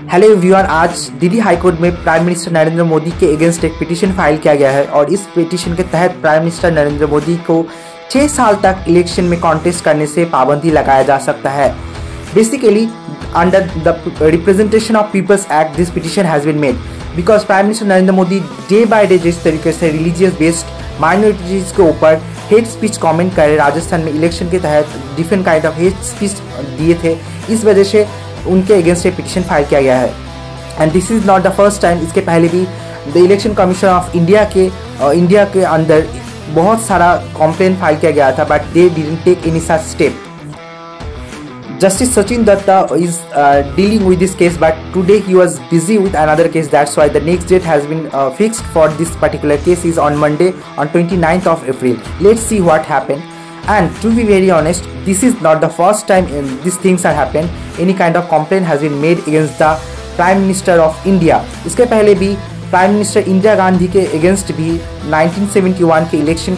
Hello everyone, आज Delhi high court में prime minister Narendra Modi के अगेंस्ट एक पिटीशन फाइल किया गया है और इस पिटीशन के तहत प्राइम मिनिस्टर नरेंद्र मोदी को 6 साल तक इलेक्शन में कॉन्टेस्ट करने से पाबंदी लगाया जा सकता है। Basically under the representation of people's act this petition has been made because prime minister Narendra Modi day by day जिस तरीके से रिलीजियस बेस्ड माइनॉरिटीज़ के ऊपर हेट स्पीच कमेंट करे, राजस्थान में इलेक्शन के तहत different kind of hate speech दिए थे, इस वजह से उनके अगेंस्ट एक पिटीशन फाइल किया गया है। And this is not the first time. इसके पहले भी the election commission of India के अंदर बहुत सारा कंप्लेंट फाइल किया गया था, but they didn't take any such step. Justice Sachin Datta is dealing with this case, but today he was busy with another case. That's why the next date has been fixed for this particular case is on Monday, on 29th of April. Let's see what happened. And to be very honest, this is not the first time these things are happened. Any kind of complaint has been made against the Prime Minister of India. इसके पहले भी prime minister Indira Gandhi के against भी 1971 के election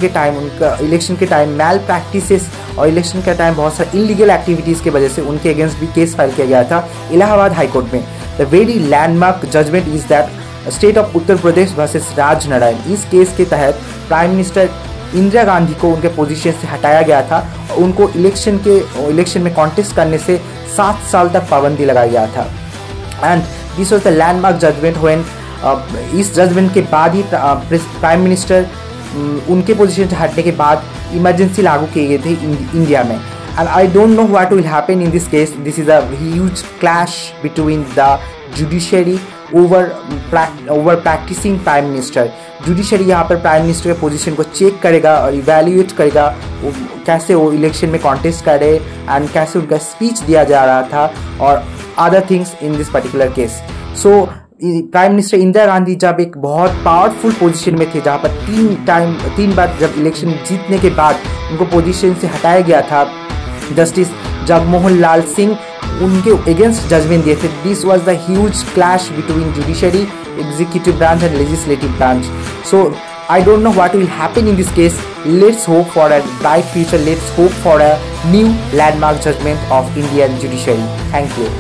के time मैल practices और election के time बहुत सारे इलीगल एक्टिविटीज़ की वजह से उनके अगेंस्ट भी केस फाइल किया गया था इलाहाबाद हाई कोर्ट में। The very landmark judgment is that state of Uttar Pradesh versus Raj Narayan. इस केस के तहत प्राइम मिनिस्टर इंदिरा गांधी को उनके पोजीशन से हटाया गया था और उनको इलेक्शन में कॉन्टेस्ट करने से 7 साल तक पाबंदी लगाया गया था। And this was the landmark judgment when इस जजमेंट के बाद ही प्राइम मिनिस्टर उनके पोजीशन से हटने के बाद इमरजेंसी लागू किए गए थे इंडिया में। And I don't know what will happen in this case. This is a huge clash between the judiciary over practising prime minister. Judiciary यहाँ पर प्राइम मिनिस्टर के पोजीशन को चेक करेगा और इवैल्यूएट करेगा कैसे वो इलेक्शन में कॉन्टेस्ट करे एंड कैसे उनका स्पीच दिया जा रहा था और other things in this particular case. So prime minister Indira Gandhi जब एक बहुत पावरफुल पोजीशन में थे, जहाँ पर 3 बार जब इलेक्शन जीतने के बाद उनको पोजीशन से हटाया गया था, जस्टिस जगमोहन लाल सिंह उनके अगेंस्ट जजमेंट दिए थे। This was the huge clash between judiciary, executive branch and legislative branch. So I don't know what will happen in this case. Let's hope for a bright future. Let's hope for a new landmark judgment of Indian judiciary. Thank you.